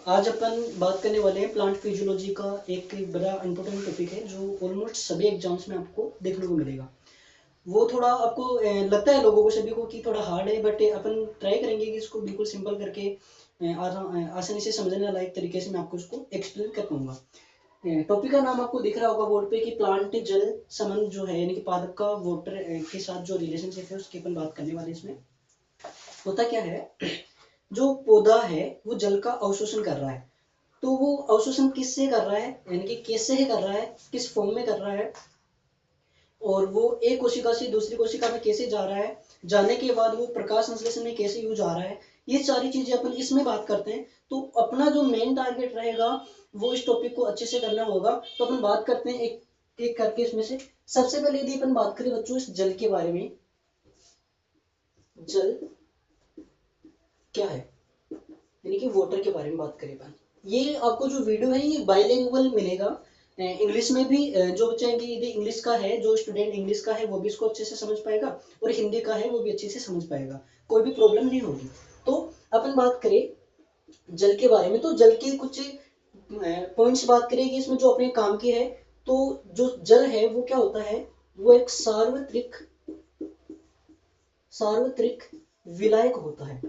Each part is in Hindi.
आज अपन बात करने वाले हैं प्लांट फिजियोलॉजी का। एक बड़ा इंपॉर्टेंट टॉपिक है जो ऑलमोस्ट सभी एग्जाम्स में आपको देखने को मिलेगा। वो थोड़ा आपको लगता है लोगों को सभी को कि थोड़ा हार्ड है, बट अपन ट्राई करेंगे कि इसको बिल्कुल सिंपल करके आसानी से समझने लायक तरीके से मैं आपको इसको एक्सप्लेन कर पाऊंगा। टॉपिक का नाम आपको दिख रहा होगा बोर्ड पे कि प्लांट जल संबंध जो है, यानी कि पादप का वाटर के साथ जो रिलेशनशिप है उसकी अपन बात करने वाले हैं। इसमें होता क्या है, जो पौधा है वो जल का अवशोषण कर रहा है। तो वो अवशोषण किससे कर रहा है, यानी कि कैसे कर रहा है, किस फॉर्म में कर रहा है, और वो एक कोशिका से दूसरी कोशिका में कैसे जा रहा है, जाने के बाद वो प्रकाश संश्लेषण में कैसे यूज आ रहा है, ये सारी चीजें अपन इसमें बात करते हैं। तो अपना जो मेन टारगेट रहेगा वो इस टॉपिक को अच्छे से करना होगा। तो अपन बात करते हैं एक एक करके इसमें से। सबसे पहले यदि अपन बात करें बच्चों इस जल के बारे में, जल क्या है, यानी कि वाटर के बारे में बात करें अपन। ये आपको जो वीडियो है ये बाइलिंगुअल मिलेगा, इंग्लिश में भी। जो बच्चा यदि इंग्लिश का है, जो स्टूडेंट इंग्लिश का है वो भी इसको अच्छे से समझ पाएगा, और हिंदी का है वो भी अच्छे से समझ पाएगा, कोई भी प्रॉब्लम नहीं होगी। तो अपन बात करें जल के बारे में, तो जल के कुछ पॉइंट्स बात करेंगे इसमें जो अपने काम के है। तो जो जल है वो क्या होता है, वो एक सार्वत्रिक सार्वत्रिक विलायक होता है।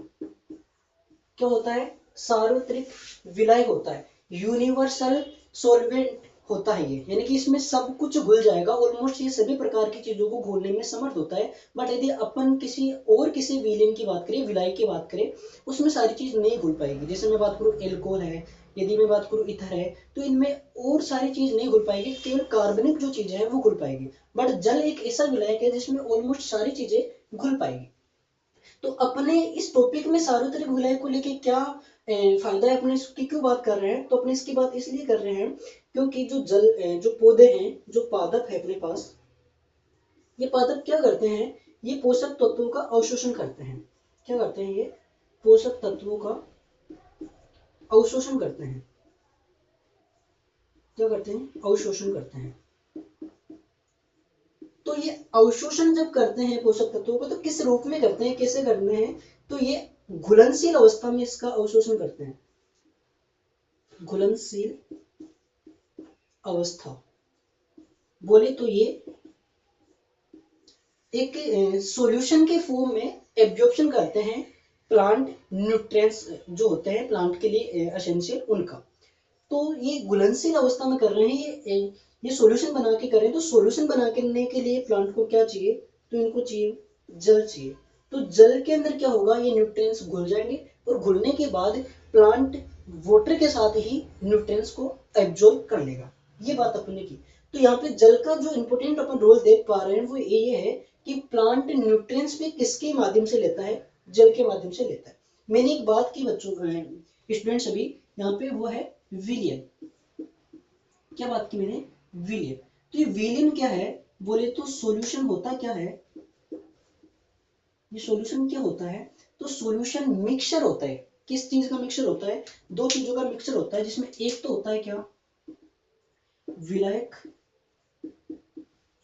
क्या होता है, सार्वत्रिक विलायक होता है, यूनिवर्सल सॉल्वेंट होता है ये, यानी कि इसमें सब कुछ घुल जाएगा। ऑलमोस्ट ये सभी प्रकार की चीजों को घोलने में समर्थ होता है। बट यदि अपन किसी विलेन की बात करें, विलायक की बात करें, उसमें सारी चीज नहीं घुल पाएगी। जैसे मैं बात करूं एल्कोहल है, यदि मैं बात करूं इथर है, तो इनमें और सारी चीज नहीं घुल पाएगी, केवल कार्बनिक जो चीजें है वो घुल पाएगी। बट जल एक ऐसा विलायक है जिसमें ऑलमोस्ट सारी चीजें घुल पाएगी। तो अपने इस टॉपिक में सार्वत्रिक विलय को लेके क्या फायदा है, अपने इसकी क्यों बात कर रहे हैं, तो अपने इसकी बात इसलिए कर रहे हैं क्योंकि जो जो पौधे हैं, जो पादप है अपने पास, ये पादप क्या करते हैं, ये पोषक तत्वों का अवशोषण करते हैं। क्या करते हैं, ये पोषक तत्वों का अवशोषण करते हैं। क्या करते हैं, अवशोषण करते हैं। तो ये अवशोषण जब करते हैं पोषक तत्वों का, तो किस रूप में करते हैं, कैसे करते हैं, तो ये घुलनशील अवस्था में इसका अवशोषण करते हैं। घुलनशील अवस्था बोले तो ये एक सॉल्यूशन के फॉर्म में एब्जॉर्प्शन करते हैं प्लांट न्यूट्रिएंट्स जो होते हैं प्लांट के लिए एसेंशियल उनका। तो ये घुलनशील अवस्था में कर रहे हैं, ये सॉल्यूशन बना के कर रहे हैं। तो सॉल्यूशन बनाने के लिए प्लांट को क्या चाहिए, तो इनको चाहिए जल चाहिए। तो जल के अंदर क्या होगा, ये न्यूट्रिएंट्स घुल जाएंगे, और घुलने के बाद प्लांट वाटर के साथ ही न्यूट्रिएंट्स को एब्जॉर्ब कर लेगा। ये बात अपन ने की। तो यहाँ पे जल का जो इंपॉर्टेंट अपन रोल देख पा रहे हैं वो ये है कि प्लांट न्यूट्रिएंट्स भी किसके माध्यम से लेता है, जल के माध्यम से लेता है। मैंने एक बात की बच्चों स्टूडेंट सभी यहाँ पे, वो है विलियन। क्या बात की मैंने, विलियन। तो ये विलियन क्या है बोले तो सॉल्यूशन होता क्या है, ये सॉल्यूशन क्या होता है, तो सॉल्यूशन मिक्सचर होता है। किस चीज का मिक्सचर होता है, दो चीजों का मिक्सचर होता है, जिसमें एक तो होता है क्या, विलायक,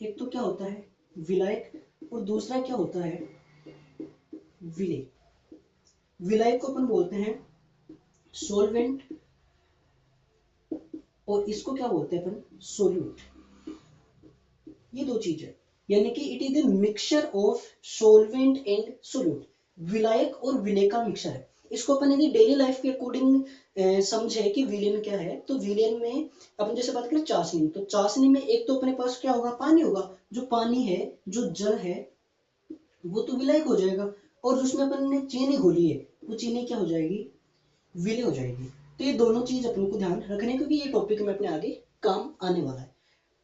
एक तो क्या होता है विलायक, और दूसरा क्या होता है विलेय। विलायक को अपन बोलते हैं सोलवेंट, और इसको क्या बोलते हैं अपन, सोल्यूट। ये दो चीज है, यानी कि it is the mixture of solvent and solute. विलायक और विलेय का मिक्सचर है। इसको अपन यदि डेली लाइफ के अकॉर्डिंग समझे कि विलेन क्या है, तो विलेन में अपन जैसे बात करें चाशनी, तो चाशनी में एक तो अपने पास क्या होगा, पानी होगा। जो पानी है, जो जल है, वो तो विलायक हो जाएगा, और जिसमें अपन ने चीनी घोली है वो चीनी क्या हो जाएगी, विलेय हो जाएगी। तो ये दोनों चीज अपन को ध्यान रखने, क्योंकि ये टॉपिक में अपने आगे काम आने वाला है।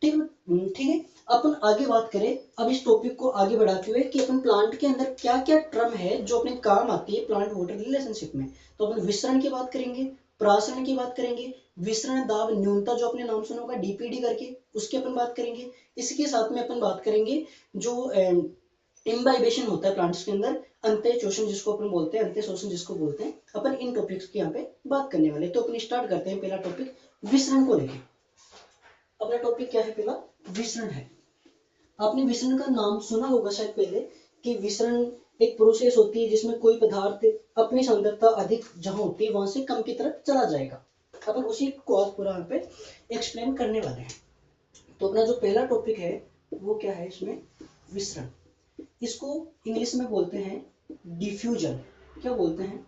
ठीक ठीक है। अपन आगे बात करें अब इस टॉपिक को आगे बढ़ाते हुए कि अपन प्लांट के अंदर क्या क्या टर्म है जो अपने काम आती है प्लांट वाटर रिलेशनशिप में। तो अपन विसरण की बात करेंगे, प्रासरण की बात करेंगे, विसरण दाब न्यूनता जो आपने नाम सुना होगा डीपीडी करके, उसकी अपन बात करेंगे। इसके साथ में अपन बात करेंगे जो इम्बाइबेशन होता है प्लांट्स के अंदर, अंत्य शोषण जिसको अपन बोलते हैं, अंत्य शोषण जिसको बोलते हैं। अपन इन टॉपिक्स की यहाँ पे बात करने वाले। तो अपन स्टार्ट करते हैं पहला टॉपिक विसरण को लेकर। अपना टॉपिक क्या है, पहला विसरण है। आपने विसरण का नाम सुना होगा शायद पहले, कि विसरण एक प्रोसेस होती है जिसमें कोई पदार्थ अपनी सांद्रता अधिक जहां होती है वहां से कम की तरफ चला जाएगा। अपन उसी को आज पूरा यहाँ पे एक्सप्लेन करने वाले हैं। तो अपना जो पहला टॉपिक है वो क्या है, इसमें विसरण। इसको इंग्लिश में बोलते हैं डिफ्यूजन। क्या बोलते हैं?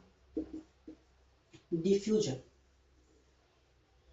डिफ्यूजन।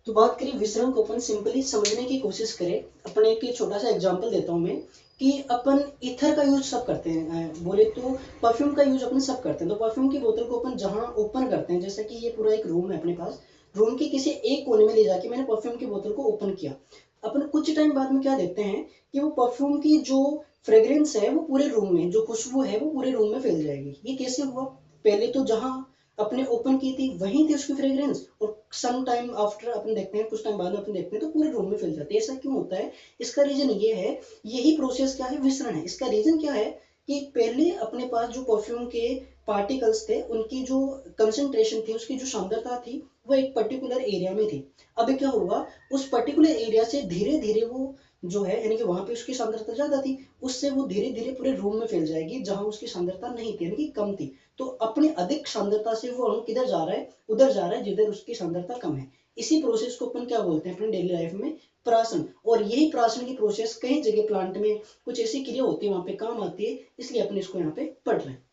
तो बात करें विसरण को अपन सिंपली समझने की कोशिश करें, अपने एक छोटा सा एग्जांपल देता हूं मैं कि अपन ईथर का यूज सब करते हैं, बोले तो परफ्यूम का यूज अपन सब करते हैं। तो परफ्यूम की बोतल को अपन जहां ओपन करते हैं, जैसे कि ये पूरा एक रूम है अपने पास, रूम के किसी एक कोने में ले जाके मैंने परफ्यूम की बोतल को ओपन किया। अपन कुछ टाइम बाद में क्या देखते हैं कि वो परफ्यूम की जो फ्रेग्रेंस है वो पूरे रूम में, जो खुशबू है वो पूरे रूम में फैल जाएगी। ये कैसे हुआ? पहले तो जहां अपने ओपन की थी वहीं थी उसकी फ्रेग्रेंस, और सम टाइम आफ्टर अपन देखते हैं, कुछ टाइम बाद में अपन देखते हैं तो पूरे रूम में फैल जाती है। ऐसा क्यों होता है? इसका रीजन ये है, यही प्रोसेस क्या है, विसरण है। इसका रीजन क्या है कि पहले अपने पास जो परफ्यूम के पार्टिकल्स थे उनकी जो कंसंट्रेशन थी, उसकी जो सांद्रता थी वो एक पर्टिकुलर एरिया में थी। अब क्या हुआ, उस पर्टिकुलर एरिया से धीरे धीरे वो जो है, यानी कि वहां पे उसकी सांद्रता ज्यादा थी, उससे वो धीरे धीरे पूरे रूम में फैल जाएगी जहां उसकी सांद्रता नहीं थी, यानी कि कम थी। तो अपनी अधिक सांद्रता से वो अणु किधर जा रहा है? उधर जा रहा है जिधर उसकी सांद्रता कम है। इसी प्रोसेस को अपन क्या बोलते हैं अपने डेली लाइफ में? प्राशन। और यही प्राशन की प्रोसेस कई जगह प्लांट में कुछ ऐसी क्रिया होती है, वहां पे काम आती है, इसलिए अपन इसको यहाँ पे पढ़ रहे हैं।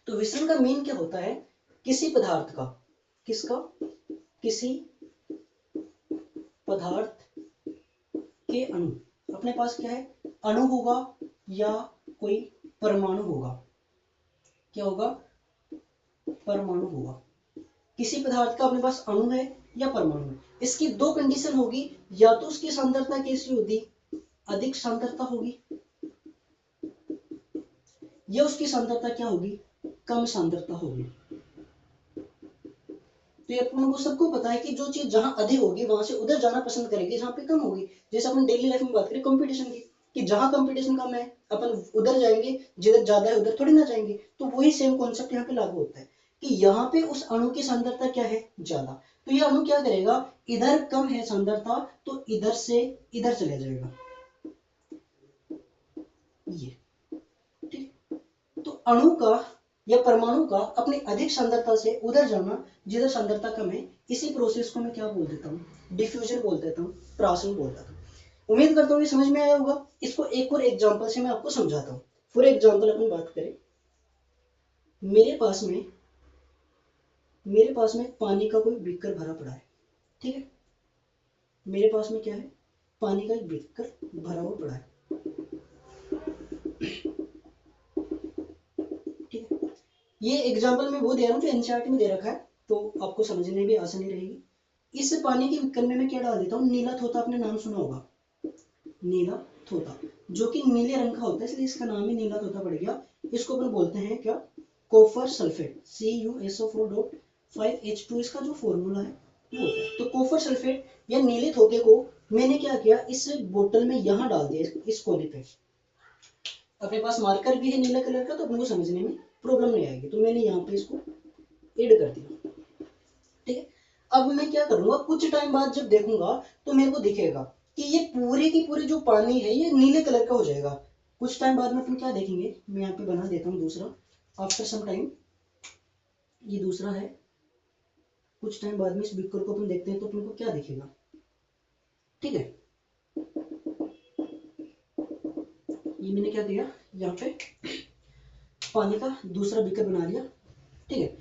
तो विसरण का मेन क्या होता है? किसी पदार्थ का, किसका? किसी पदार्थ के अणु, अपने पास क्या है, अणु होगा या कोई परमाणु होगा। क्या होगा? परमाणु होगा। किसी पदार्थ का अपने पास अणु है या परमाणु है, इसकी दो कंडीशन होगी, या तो उसकी सांद्रता कैसी होगी, अधिक सांद्रता होगी, या उसकी सांद्रता क्या होगी, कम सांद्रता होगी। तो ये अपन को सबको पता है कि जो चीज जहां अधिक होगी वहां से उधर जाना पसंद करेगी जहां पे कम होगी। जैसे अपन डेली लाइफ में बात करें कंपटीशन की, कि जहां कंपटीशन कम है अपन उधर जाएंगे, जिधर ज्यादा है उधर थोड़ी ना जाएंगे। तो वही सेम कॉन्सेप्ट यहाँ पे लागू होता है कि यहाँ पे उस अणु की सांद्रता क्या है, ज्यादा। तो ये अणु क्या करेगा, इधर कम है सांद्रता तो इधर से इधर चले जाएगा, ये ठीक। तो अणु का या परमाणु का अपनी अधिक सांद्रता से उधर जाना जिधर सांद्रता कम है, इसी प्रोसेस को मैं क्या बोल देता हूँ, डिफ्यूजन बोल देता हूँ, प्राशन बोल देता हूँ। उम्मीद करता हूँ ये समझ में आया होगा। इसको एक और एग्जांपल से मैं आपको समझाता हूँ। फॉर एग्जांपल अपन बात करें, मेरे पास में पानी का कोई बीकर भरा पड़ा है, ठीक है। मेरे पास में क्या है, पानी का एक बीकर भरा हुआ पड़ा है, ठीक है। ये एग्जांपल मैं वो दे रहा हूँ जो एनसीईआरटी में दे रखा है, तो आपको समझने में भी आसानी रहेगी। इस पानी के बीकर में मैं क्या डाल देता हूँ, नीला थोथा, आपने नाम सुना होगा, नीला थोथा, जो कि नीले रंग का होता है, इसलिए इसका नाम ही नीला थोथा पड़ गया। इसको अपन बोलते हैं क्या, कॉपर सल्फेट, CuSO4.5H2 इसका जो फॉर्मूला है वो होता है। तो कॉपर सल्फेट या नीले थोथे को मैंने क्या किया, इस बोतल में यहाँ डाल दिया, इस कोने पे। अपने पास मार्कर भी है नीला कलर का, तो अपने को समझने में प्रॉब्लम नहीं आएगी। तो मैंने यहाँ पे इसको ऐड कर दिया, ठीक है। अब मैं क्या करूंगा, कुछ टाइम बाद जब देखूंगा तो मेरे को दिखेगा कि ये पूरे की पूरे जो पानी है ये नीले कलर का हो जाएगा। कुछ टाइम बाद में अपन क्या देखेंगे, मैं यहाँ पे बना देता हूँ दूसरा, आफ्टर सम टाइम, ये दूसरा है। कुछ टाइम बाद में इस बीकर को अपन देखते हैं तो अपन को क्या दिखेगा, ठीक है। ये मैंने क्या किया, यहाँ पे पानी का दूसरा बीकर बना लिया, ठीक है।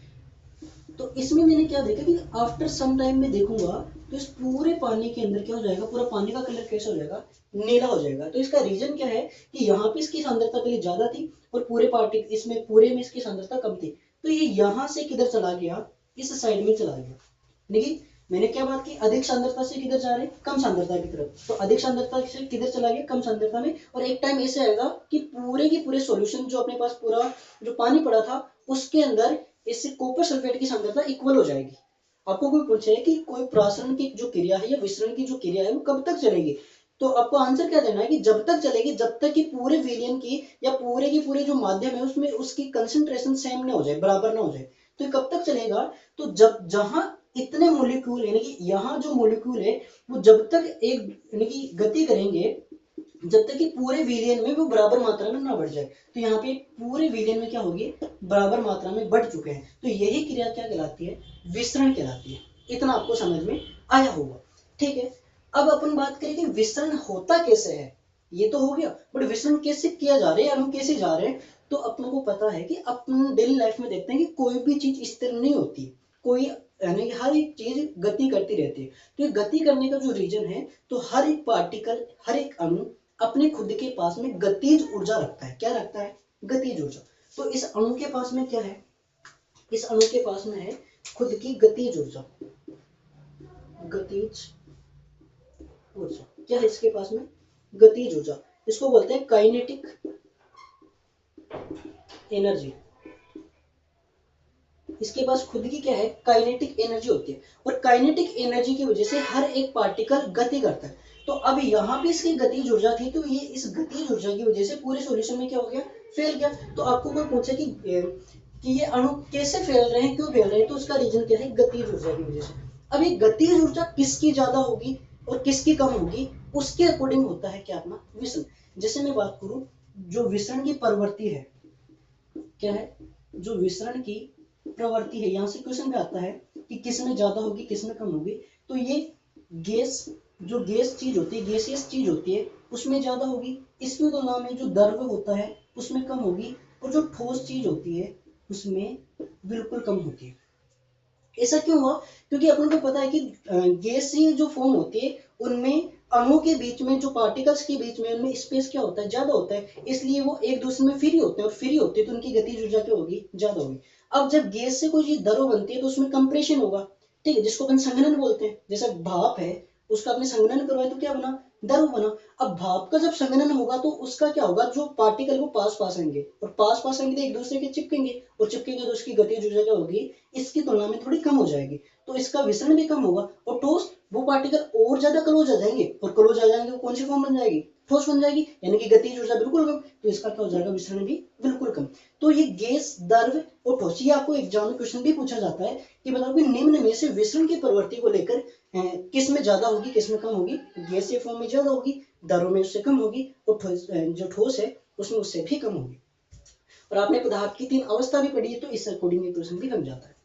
तो इसमें मैंने क्या देखा कि आफ्टर सम टाइम में देखूंगा तो इस पूरे पानी के अंदर क्या हो जाएगा, पूरा पानी का कलर कैसा हो जाएगा, नीला हो जाएगा। तो इसका रीजन क्या है कि यहाँ पे इसकी सांद्रता पहले ज्यादा थी और पूरे पार्टी इसमें पूरे में इसकी सांद्रता कम थी। तो ये यहाँ से किधर चला गया, इस साइड में चला गया। देखिए मैंने क्या बात की, अधिक सांद्रता से किधर जा रहे हैं, कम सांद्रता की तरफ। तो अधिक सांद्रता से किधर चला गया, कम सांद्रता में। और एक टाइम ऐसे आएगा कि पूरे के पूरे सॉल्यूशन जो अपने पास पूरा जो पानी पड़ा था उसके अंदर इससे कॉपर सल्फेट की सांद्रता इक्वल हो जाएगी। आपको कोई पूछे कि कोई प्रासरण की जो क्रिया है या विसरण की जो क्रिया है वो कब तक चलेगी, तो आपको आंसर क्या देना है कि जब तक चलेगी जब तक कि पूरे विलयन की या पूरे की पूरे जो माध्यम है उसमें उसकी कंसंट्रेशन सेम ना हो जाए, बराबर ना हो जाए। तो ये कब तक चलेगा, तो जब जहां इतने मॉलिक्यूल यानी कि यहाँ जो मॉलिक्यूल है वो जब तक एक यानी कि गति करेंगे, जब तक कि पूरे विलियन में वो बराबर मात्रा में ना बढ़ जाए। तो यहाँ पे पूरे विलियन में क्या होगी, बराबर मात्रा में बढ़ चुके हैं, तो यही क्रिया क्या कहलाती है, विसरण कहलाती है। इतना आपको समझ में आया होगा, ठीक है। अब अपन बात करें कि विसरण होता कैसे है, ये तो हो गया, बट विसरण कैसे किया जा रहा है, अणु कैसे जा रहे हैं। तो अपन को पता है कि अपन डेली लाइफ में देखते हैं कि कोई भी चीज स्थिर नहीं होती, कोई यानी कि हर एक चीज गति करती रहती है। तो ये गति करने का जो रीजन है, तो हर एक पार्टिकल, हर एक अणु अपने खुद के पास में गतिज ऊर्जा रखता है। क्या रखता है, गतिज ऊर्जा। तो इस अणु के पास में क्या है, इस अणु के पास में है खुद की गतिज ऊर्जा। गतिज ऊर्जा क्या है इसके पास में, गतिज ऊर्जा। इसको बोलते हैं काइनेटिक एनर्जी। इसके पास खुद की क्या है, काइनेटिक एनर्जी होती है, और काइनेटिक एनर्जी की वजह से हर एक पार्टिकल गति करता है। तो अब यहाँ पे इसकी गतिज ऊर्जा थी, तो ये इस गतिज ऊर्जा की वजह से पूरे सॉल्यूशन में क्या हो गया, फैल गया। तो आपको कोई पूछे कि ये अणु कैसे फैल रहे हैं, क्यों फैल रहे हैं, तो उसका रीजन क्या है, गतिज ऊर्जा की वजह से। अब ये गतिज ऊर्जा किसकी ज्यादा होगी और किसकी कम होगी, उसके अकॉर्डिंग होता है क्या, अपना विसरण। जैसे मैं बात करूं, जो विसरण की प्रवृत्ति है, क्या है, जो विसरण की प्रवृत्ति है, यहाँ से क्वेश्चन में आता है कि किस में ज्यादा होगी किस में कम होगी। तो ये गैस, जो गैस चीज होती है, गैसियस चीज होती है, उसमें ज्यादा होगी। इसकी तुलना में जो द्रव होता है उसमें कम होगी, और जो ठोस चीज होती है उसमें बिल्कुल कम होती है। ऐसा क्यों हुआ, क्योंकि अपन को पता है कि गैसीय जो फॉर्म होती है उनमें अणुओं के बीच में, जो पार्टिकल्स के बीच में, उनमें स्पेस क्या होता है, ज्यादा होता है, इसलिए वो एक दूसरे में फ्री होते हैं, और फ्री होते हैं तो उनकी गतिज ऊर्जा क्या होगी, ज्यादा होगी। अब जब गैस से कोई चीज द्रव बनती है तो उसमें कंप्रेशन होगा, ठीक है, जिसको अपन संघनन बोलते हैं। जैसे भाप है, उसका आपने संघनन करवाया तो क्या बना, द्रव बना। अब भाप का जब संघनन होगा तो उसका क्या होगा, जो पार्टिकल वो पास पास आएंगे, और पास पास आएंगे तो एक दूसरे के चिपकेंगे, और चिपकेंगे तो उसकी गतिज ऊर्जा क्या होगी, इसकी तुलना में थोड़ी कम हो जाएगी, तो इसका विसरण भी कम होगा। और ठोस, वो पार्टिकल और ज्यादा क्लोज आ जाएंगे, और क्लोज आ जाएंगे तो कौन सी फॉर्म बन जाएगी, ठोस बन जाएगी, यानी कि गतिज ऊर्जा बिल्कुल कम, तो इसका क्या हो जाएगा, विसरण भी बिल्कुल कम। तो ये गैस, द्रव और ठोस, ये आपको एग्जाम में क्वेश्चन भी पूछा जाता है कि बताओ कि निम्न में से विसरण की प्रवृत्ति को लेकर किस में ज्यादा होगी किस में कम होगी। गैसीय फॉर्म में ज्यादा होगी, द्रव में उससे कम होगी, और जो ठोस है उसमें उससे भी कम होगी। और आपने पदार्थ की 3 अवस्था भी पढ़ी है, तो इस अकॉर्डिंग क्वेश्चन भी बन जाता है।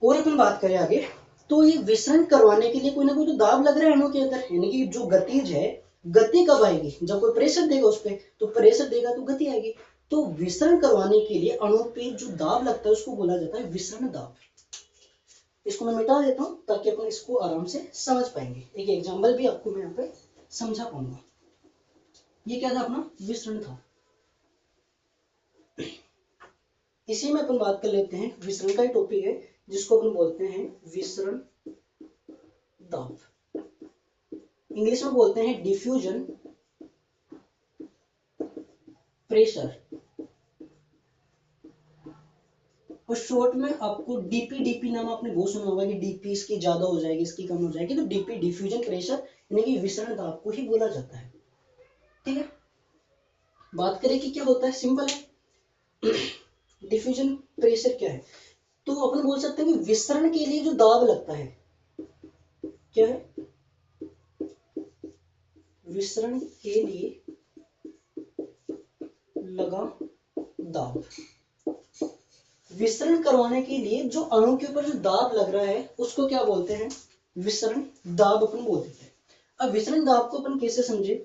और अपन बात करें आगे, तो ये विसरण करवाने के लिए कोई ना कोई तो दाब लग रहा है अणु के अंदर, यानी कि जो गतिज है, गति कब आएगी, जब कोई प्रेशर देगा उस पर, तो प्रेशर देगा तो गति आएगी। तो विसरण करवाने के लिए अणु पे जो दाब लगता है उसको बोला जाता है विसरण दाब। इसको मैं मिटा देता हूं ताकि अपन इसको आराम से समझ पाएंगे। एक एग्जांपल भी आपको मैं यहाँ पे समझा पाऊंगा। ये क्या था, अपना विसरण था। इसी में अपन बात कर लेते हैं, विसरण का ही टॉपिक है जिसको अपन बोलते हैं विसरण दाब। इंग्लिश में बोलते हैं डिफ्यूजन प्रेशर, और शॉर्ट में आपको डीपी नाम आपने बहुत सुना होगा कि डीपी इसकी ज्यादा हो जाएगी इसकी कम हो जाएगी, तो डीपी डिफ्यूजन प्रेशर यानी कि विसरण दाब को ही बोला जाता है, ठीक है। बात करें कि क्या होता है, सिंपल है। डिफ्यूजन प्रेशर क्या है, तो अपन बोल सकते हैं कि विसरण के लिए जो दाब लगता है, क्या है, विसरण के लिए लगा दाब। विसरण करवाने के लिए जो अणु के ऊपर जो दाब लग रहा है उसको क्या बोलते हैं, विसरण दाब अपन बोल देते हैं। अब विसरण दाब को अपन कैसे समझे,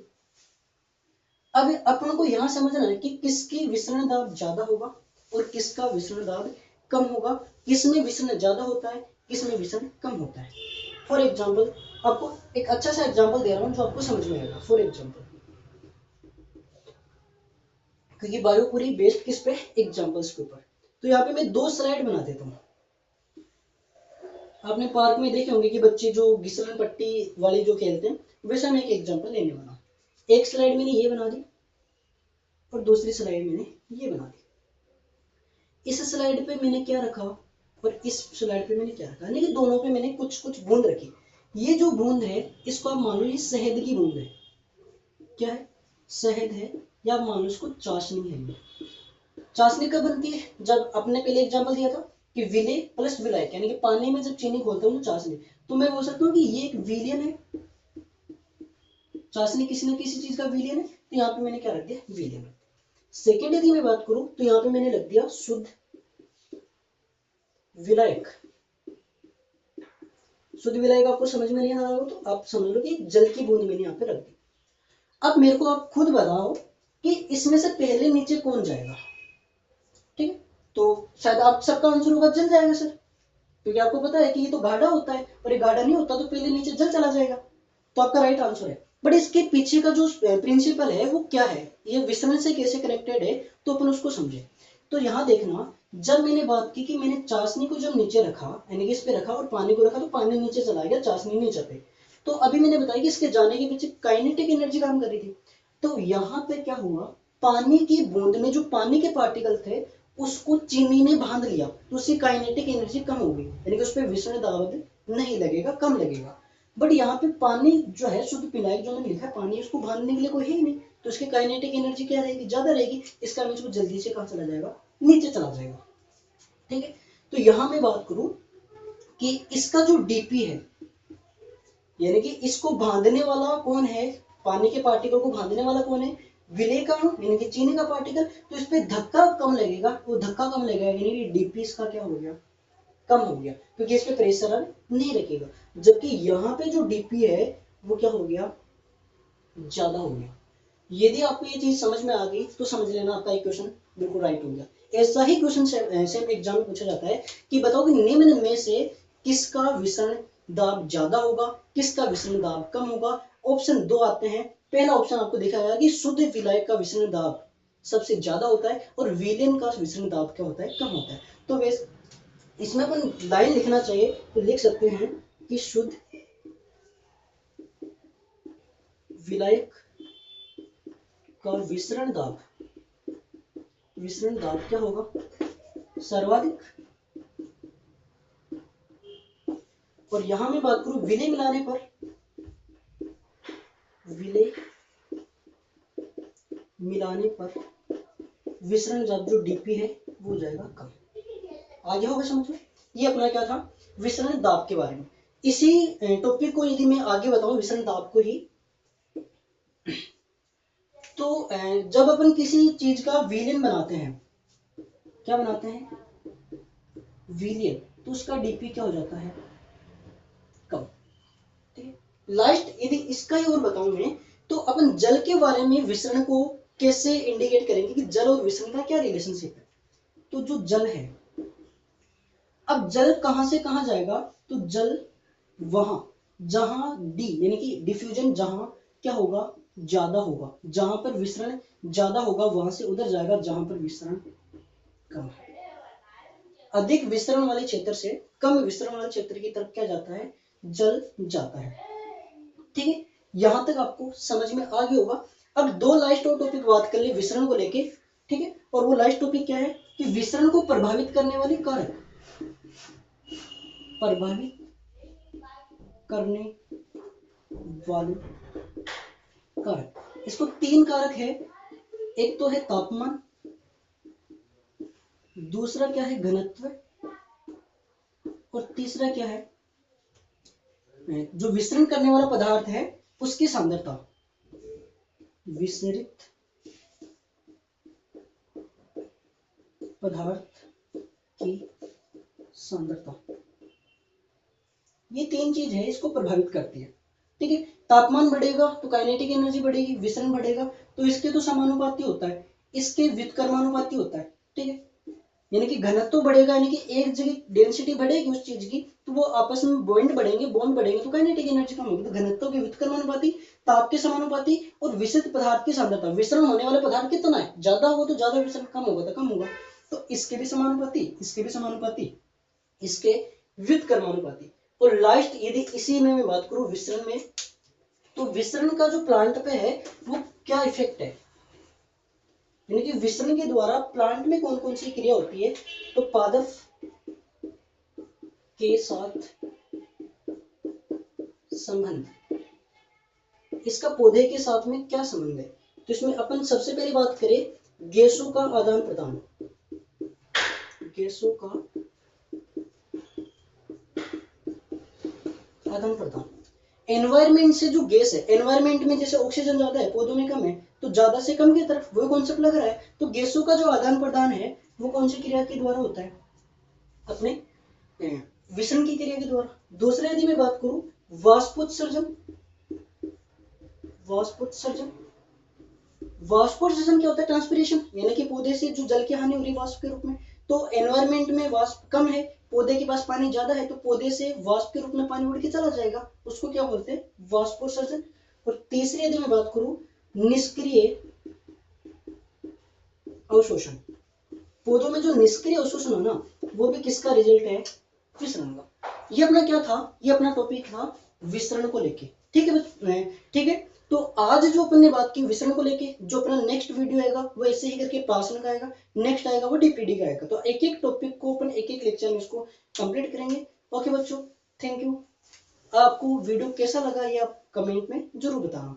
अब अपन को यहां समझना है कि किसकी विसरण दाब ज्यादा होगा और किसका विसरण दाब कम होगा, किसमें विसरण ज्यादा होता है किसमें विसरण कम होता है। फॉर एग्जाम्पल, आपको एक अच्छा सा एग्जाम्पल दे रहा हूं जो आपको समझ में आएगा। फॉर एग्जाम्पल, क्योंकि बायो पूरी बेस्ड किस पे, एग्जाम्पल्स के ऊपर, तो यहाँ पे मैं 2 स्लाइड बना देता हूँ। आपने पार्क में देखे होंगे कि बच्चे जो घिसलन पट्टी वाली जो खेलते हैं, वैसा मैं एक एग्जाम्पल लेने वाला। एक स्लाइड मैंने ये बना दी और दूसरी स्लाइड मैंने ये बना दी। इस स्लाइड पे मैंने क्या रखा और इस स्लाइड पे मैंने क्या रखा, यानी कि दोनों पे मैंने कुछ कुछ बूंद रखी। ये जो बूंद है इसको आप मान लो ये शहद की बूंद है, क्या है, शहद है, या आप मान लो इसको चाशनी है। चाशनी कब बनती है, जब अपने पहले एग्जाम्पल दिया था कि विले प्लस विलायक, यानी कि पानी में जब चीनी घोलते हो तो चाशनी। तो मैं बोल सकता हूँ कि ये एक विलियन है, चाशनी किसी न किसी चीज का विलयन है, तो यहाँ पे मैंने क्या रख दिया, विलयन। सेकेंड यदि मैं बात करूं तो यहाँ पे मैंने रख दिया शुद्ध विलायक। शुद्ध विलायक आपको समझ में नहीं आ रहा हो तो आप समझ लो कि जल की बूंद मैंने यहाँ पे रख दी। अब मेरे को आप खुद बताओ कि इसमें से पहले नीचे कौन जाएगा, ठीक है। तो शायद आप सबका आंसर होगा जल जाएगा सर, क्योंकि आपको पता है कि ये तो गाढ़ा होता है और ये गाढ़ा नहीं होता तो पहले नीचे जल चला जाएगा, तो आपका राइट आंसर है। बट इसके पीछे का जो प्रिंसिपल है वो क्या है, ये विसरण से कैसे कनेक्टेड है, तो अपन उसको समझे। तो यहाँ देखना, जब मैंने बात की कि मैंने चाशनी को जब नीचे रखा यानी कि इस पे रखा और पानी को रखा तो पानी नीचे चला गया, चाशनी नीचे पे। तो अभी मैंने बताया कि इसके जाने के पीछे काइनेटिक एनर्जी काम कर रही थी। तो यहाँ पे क्या हुआ, पानी की बूंद में जो पानी के पार्टिकल थे उसको चीनी ने बांध लिया, तो उसकी काइनेटिक एनर्जी कम हो गई, यानी कि उस पर विसरण दाब नहीं लगेगा, कम लगेगा। बट यहाँ पे पानी जो है शुद्ध विलायक जो मैंने लिखा है, पानी उसको बांधने के लिए कोई है ही नहीं, तो उसकी काइनेटिक एनर्जी क्या रहेगी, ज्यादा रहेगी। इसका मीन्स वो जल्दी से कहाँ चला जाएगा, नीचे चला जाएगा, ठीक है। तो यहाँ मैं बात करूं कि इसका जो डीपी है, यानी कि इसको बांधने वाला कौन है, पानी के पार्टिकल को बांधने वाला कौन है, विलेय का यानी कि चीनी का पार्टिकल। तो इस पे धक्का कम लगेगा, वो धक्का कम लगेगा यानी कि डीपी इसका क्या हो गया, कम हो गया, क्योंकि इस पे प्रेशर अब नहीं रखेगा। जबकि यहाँ पे जो डीपी है वो क्या हो गया, ज्यादा हो गया। यदि आपको ये चीज समझ में आ गई तो समझ लेना आपका इक्वेशन बिल्कुल राइट हो गया। ऐसा ही क्वेश्चन सेम एग्जाम में पूछा जाता है कि बताओ कि निम्न में से किसका विसरण दाब ज्यादा होगा, किसका विसरण दाब कम होगा। ऑप्शन दो आते हैं। पहला ऑप्शन आपको देखा गया कि शुद्ध विलायक का विसरण दाब सबसे ज्यादा होता है और विलयन का विसरण दाब क्या होता है, कम होता है। तो वैसे इसमें अपन लाइन लिखना चाहिए तो लिख सकते हैं कि शुद्ध विलायक का विसरण दाब क्या होगा, सर्वाधिक। और यहां मैं बात करूं विलय मिलाने पर, विलय मिलाने पर विसरण दाब जो डीपी है वो हो जाएगा कम। आगे होगा समझ में। ये अपना क्या था, विसरण दाब के बारे में। इसी टॉपिक को यदि मैं आगे बताऊं विसरण दाब को ही, तो जब अपन किसी चीज का विलयन बनाते हैं, क्या बनाते हैं, विलयन, तो उसका डीपी क्या हो जाता है, कम, ठीक है। लास्ट यदि इसका ही और बताऊं मैं, तो अपन जल के बारे में विसरण को कैसे इंडिकेट करेंगे कि जल और विसरण का क्या रिलेशनशिप है। तो जो जल है, अब जल कहां से कहां जाएगा, तो जल वहां जहां डी यानी कि डिफ्यूजन जहां क्या होगा, ज्यादा होगा, जहां पर विसरण ज्यादा होगा वहां से उधर जाएगा जहां पर विसरण कम है। अधिक विसरण वाले क्षेत्र से कम विसरण वाले क्षेत्र की तरफ क्या जाता है, जल जाता है, ठीक है। यहां तक आपको समझ में आ गया होगा। अब दो लास्ट और टॉपिक बात कर ले विसरण को लेके, ठीक है। और वो लास्ट टॉपिक क्या है कि विसरण को प्रभावित करने वाले कारक, प्रभावित करने वाले कारक, इसको तीन कारक है। एक तो है तापमान, दूसरा क्या है घनत्व, और तीसरा क्या है जो विसरण करने वाला पदार्थ है उसकी सांद्रता, विसरित पदार्थ की सांद्रता। ये तीन चीज है इसको प्रभावित करती है, ठीक है। तापमान बढ़ेगा तो काइनेटिक एनर्जी बढ़ेगी, विसरण बढ़ेगा तो इसके तो समानुपाती होता है, इसके व्युत्क्रमानुपाती होता है, ठीक है। यानी कि घनत्व बढ़ेगा, यानी कि एक जगह डेंसिटी बढ़ेगी उस चीज की तो वो आपस में बॉन्ड बढ़ेंगे तो काइनेटिक एनर्जी कम होगी। तो घनत्व के व्युत्क्रमानुपाती, ताप के समानुपाती और विसरित पदार्थ की सांद्रता, विसरण होने वाले पदार्थ कितना है, ज्यादा होगा तो ज्यादा, विसरण कम होगा तो कम होगा, तो इसके भी समानुपाती, इसके भी समानुपाती, इसके व्युत्क्रमानुपाती। और लास्ट यदि इसी में मैं बात करूं विसरण में, तो विसरण का जो प्लांट पे है वो क्या इफेक्ट है, यानी कि विसरण के द्वारा प्लांट में कौन कौन सी क्रिया होती है। तो पादप के साथ संबंध, इसका पौधे के साथ में क्या संबंध है। तो इसमें अपन सबसे पहले बात करें गैसों का आदान प्रदान, गैसों का आदान प्रदान। एनवायरमेंट से जो गैस है, एनवायरमेंट में जैसे ऑक्सीजन ज्यादा है, पौधों में कम है, तो ज्यादा से कम की तरफ, वही कॉन्सेप्ट लग रहा है। तो गैसों का जो आदान प्रदान है वो कौन सी क्रिया के द्वारा होता है? अपने विसरण की क्रिया के द्वारा। दूसरा यदि मैं बात करूं वाष्पोत्सर्जन, वाष्पोत्सर्जन, वाष्पोत्सर्जन क्या होता है? ट्रांसपिरेशन, यानी कि पौधे से जो जल की हानि हो रही है वाष्प के रूप में। तो एनवायरमेंट में वाष्प कम है, पौधे के पास पानी ज्यादा है, तो पौधे से वाष्प के रूप में पानी उड़ के चला जाएगा, उसको क्या बोलते हैं? वाष्पोत्सर्जन। और तीसरी यदि मैं बात करूं निष्क्रिय अवशोषण, पौधों में जो निष्क्रिय अवशोषण है ना, वो भी किसका रिजल्ट है? विसरण का। ये अपना क्या था? ये अपना टॉपिक था विसरण को लेके। ठीक है, ठीक है। तो आज जो अपन ने बात की विसरण को लेके, जो अपना नेक्स्ट वीडियो आएगा वो ऐसे ही करके पासन का आएगा, नेक्स्ट आएगा वो डीपीडी का आएगा। तो एक एक टॉपिक को अपन एक एक लेक्चर में इसको कंप्लीट करेंगे। ओके बच्चों, थैंक यू। आपको वीडियो कैसा लगा ये आप कमेंट में जरूर बताना।